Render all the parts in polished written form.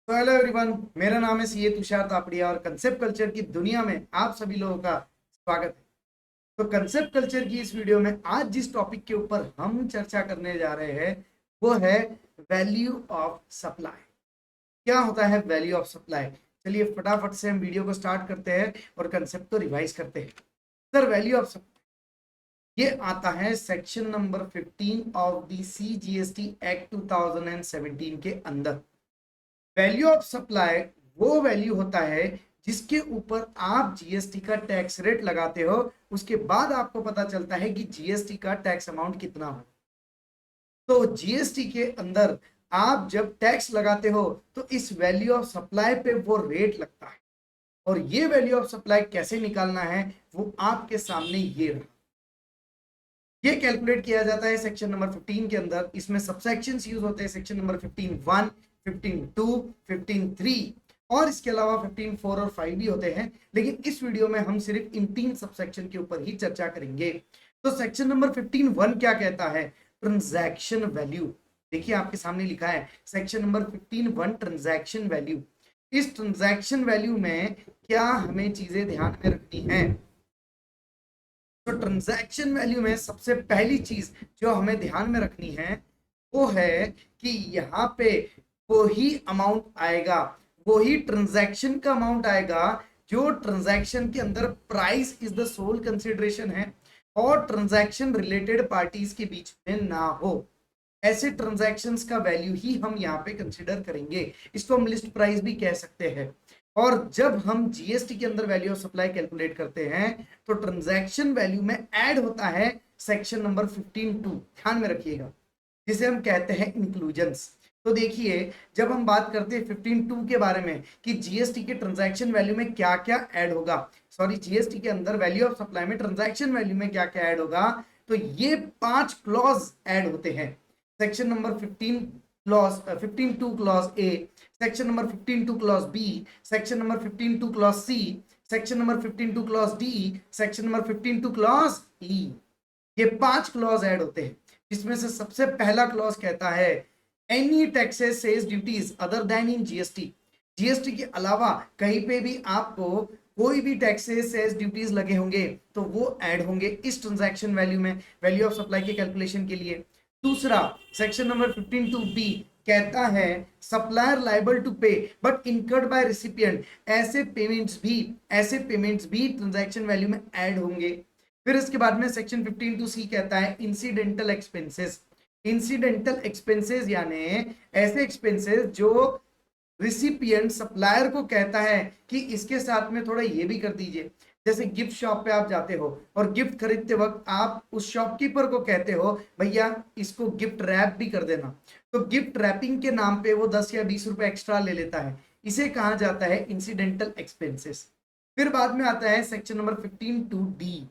तो hello everyone, मेरा नाम है सीए तुषार तापड़िया और कंसेप्ट कल्चर की दुनिया में आप सभी लोगों का स्वागत है। तो कंसेप्ट कल्चर की इस वीडियो में आज जिस टॉपिक के ऊपर हम चर्चा करने जा रहे हैं वो है वैल्यू ऑफ सप्लाई। क्या होता है वैल्यू ऑफ सप्लाई? चलिए फटाफट से हम वीडियो को स्टार्ट करते हैं और कंसेप्ट को रिवाइज करते हैं। सर, वैल्यू ऑफ सप्लाई ये आता है section number 15 of the CGST act 2017 के अंदर। वैल्यू ऑफ सप्लाई वो वैल्यू होता है जिसके ऊपर आप जीएसटी का टैक्स रेट लगाते हो, उसके बाद आपको पता चलता है कि जीएसटी का टैक्स अमाउंट कितना हो। तो जीएसटी के अंदर आप जब टैक्स लगाते हो तो इस वैल्यू ऑफ सप्लाई पे वो रेट लगता है, और ये वैल्यू ऑफ सप्लाई कैसे निकालना है वो आपके सामने ये रहा। ये कैलकुलेट किया जाता है सेक्शन नंबर 15 के अंदर। इसमें सबसेक्शंस यूज होते हैं, सेक्शन नंबर 15(1), 15(2), 15(3) और इसके अलावा 15(4) और 5 भी होते हैं, लेकिन इस वीडियो में हम सिर्फ इन 3 सबसेक्शन के ऊपर ही चर्चा करेंगे। तो सेक्शन नंबर 15(1) क्या कहता है? Transaction value. देखिए आपके सामने लिखा है सेक्शन नंबर 15(1) ट्रांजैक्शन वैल्यू। इस ट्रांजैक्शन वैल्यू में क्या हमें चीजें ध्यान में रखनी है? तो ट्रांजैक्शन वैल्यू में सबसे पहली चीज जो हमें ध्यान में रखनी है वो है कि यहाँ पे वही अमाउंट आएगा, वही ट्रांजैक्शन का अमाउंट आएगा जो ट्रांजैक्शन के अंदर price is the sole consideration है और ट्रांजैक्शन रिलेटेड पार्टीज के बीच में ना हो। ऐसे ट्रांजैक्शंस का वैल्यू ही हम यहाँ पे कंसिडर करेंगे। इसको हम लिस्ट प्राइस भी कह सकते हैं। और जब हम जीएसटी के अंदर वैल्यू ऑफ सप्लाई कैलकुलेट करते हैं तो ट्रांजैक्शन वैल्यू में ऐड होता है सेक्शन नंबर 15(2), ध्यान में रखिएगा, जिसे हम कहते हैं इंक्लूजन्स। तो देखिए जब हम बात करते हैं 15(2) के बारे में कि जीएसटी के ट्रांजैक्शन वैल्यू में क्या क्या ऐड होगा, सॉरी जीएसटी के अंदर वैल्यू ऑफ सप्लाई में ट्रांजैक्शन वैल्यू में क्या क्या ऐड होगा, तो ये 5 क्लॉज ऐड होते हैं। Section number 15(2) clause A, section number 15(2) clause B, section number 15(2) clause C, section number 15(2) clause D, section number 15(2) clause E. ये 5 क्लॉज ऐड होते हैं, जिसमें से सबसे पहला क्लॉज कहता है any taxes says duties other then in GST. GST के अलावा कहीं पे भी आपको कोई भी टैक्सेस सेज ड्यूटीज लगे होंगे तो वो ऐड होंगे इस ट्रांजैक्शन वैल्यू में, वैल्यू ऑफ सप्लाई के कैलकुलेशन के लिए। दूसरा सेक्शन नंबर 15(2)(b कहता है सप्लायर लाइबल टू पे बट इनकर्ड बाय रिसिपिएंट। ऐसे पेमेंट्स भी ट्रांजैक्शन वैल्यू में ऐड होंगे। फिर इसके बाद में सेक्शन 15(2)(c कहता है इंसिडेंटल एक्सपेंसेस। इंसिडेंटल एक्सपेंसेस यानी ऐसे एक्सपेंसेस जो रिसिपिएंट सप्लायर को कहता है कि इसके साथ में थोड़ा ये भी कर दीजिए। जैसे गिफ्ट शॉप पे आप जाते हो और गिफ्ट खरीदते वक्त आप उस शॉपकीपर को कहते हो भैया इसको गिफ्ट रैप भी कर देना, तो गिफ्ट रैपिंग के नाम पे वो 10 या 20 रुपए एक्स्ट्रा ले लेता है। इसे कहा जाता है इंसिडेंटल एक्सपेंसेस। फिर बाद में आता है सेक्शन नंबर 15(2)(d।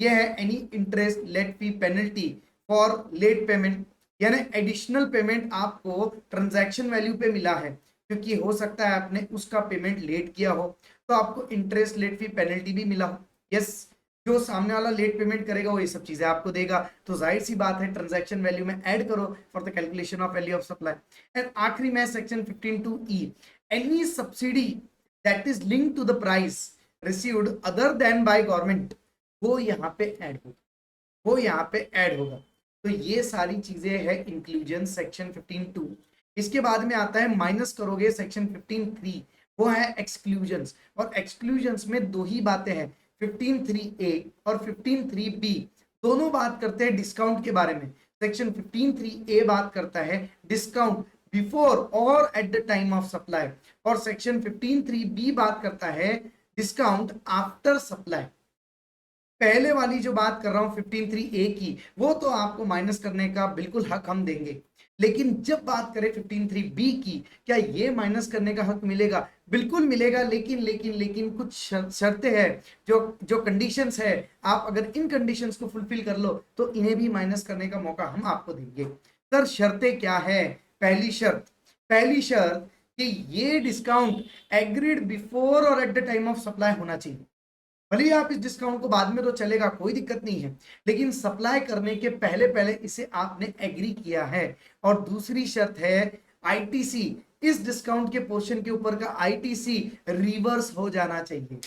यह है any interest late fee penalty for late payment, यानी एडिशनल पेमेंट आपको ट्रांजैक्शन वैल्यू पे मिला है क्योंकि हो सकता है आपने उसका पेमेंट लेट किया हो, तो आपको इंटरेस्ट लेट फी पेनल्टी भी मिला हो। यस, जो सामने वाला लेट पेमेंट करेगा वो ये सब चीजें आपको देगा, तो जाहिर सी बात है ट्रांजैक्शन वैल्यू में ऐड करो for the calculation of value of supply. And आखिरी में section 15(2)(e any subsidy that is linked to the price received other than by government, वो यहाँ पे ऐड होगा, वो यहाँ पे ऐड होगा। तो ये सारी चीजें है इंक्लूजन सेक्शन 15(2). इसके बाद में आता है माइनस करोगे सेक्शन 15(3), वो है एक्सक्लूजन्स। और एक्सक्लूजन्स में दो ही बातें हैं, 15(3)(a) और 15(3)(b। दोनों बात करते हैं डिस्काउंट के बारे में। सेक्शन 15(3)(a) बात करता है डिस्काउंट बिफोर और at the time of supply, और सेक्शन 15(3)(b) बात करता है डिस्काउंट आफ्टर सप्लाई। पहले वाली जो बात कर रहा हूं 15(3)(a) की, वो तो आपको माइनस करने का बिल्कुल हक हम देंगे, लेकिन जब बात करें 15(3)(b की, क्या ये माइनस करने का हक मिलेगा? बिल्कुल मिलेगा, लेकिन कुछ शर्तें हैं, जो जो कंडीशंस है, आप अगर इन कंडीशंस को फुलफिल कर लो तो इन्हें भी माइनस करने का मौका हम आपको देंगे। सर शर्तें क्या है? पहली शर्त कि ये डिस्काउंट एग्रीड बिफोर और at the time of supply होना चाहिए। भले ही आप इस डिस्काउंट को बाद में तो चलेगा, कोई दिक्कत नहीं है, लेकिन सप्लाई करने के पहले पहले इसे आपने एग्री किया है। और दूसरी शर्त है आईटीसी इस डिस्काउंट के पोर्शन के ऊपर का आईटीसी रिवर्स हो जाना चाहिए।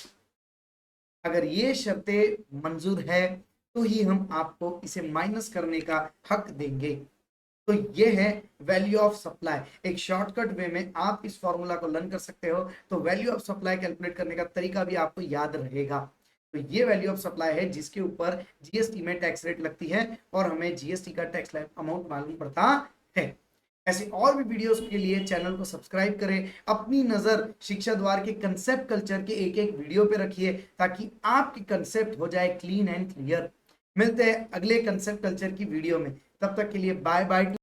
अगर ये शर्तें मंजूर है तो ही हम आपको इसे माइनस करने का हक देंगे। तो ये है वैल्यू ऑफ सप्लाई। एक शॉर्टकट वे में आप इस फॉर्मूला को लर्न कर सकते हो, तो वैल्यू ऑफ सप्लाई कैलकुलेट करने का तरीका भी आपको याद रहेगा। तो ये वैल्यू ऑफ सप्लाई है जिसके ऊपर जीएसटी में टैक्स रेट लगती है और हमें जीएसटी का टैक्स अमाउंट मालूम पड़ता है। ऐसे और भी वीडियोस के लिए चैनल को सब्सक्राइब करें। अपनी नजर शिक्षा द्वार के कंसेप्ट कल्चर के एक एक वीडियो पे रखिए ताकि आपके कंसेप्ट हो जाए क्लीन एंड क्लियर। मिलते हैं अगले कंसेप्ट कल्चर की वीडियो में, तब तक के लिए बाय बाय।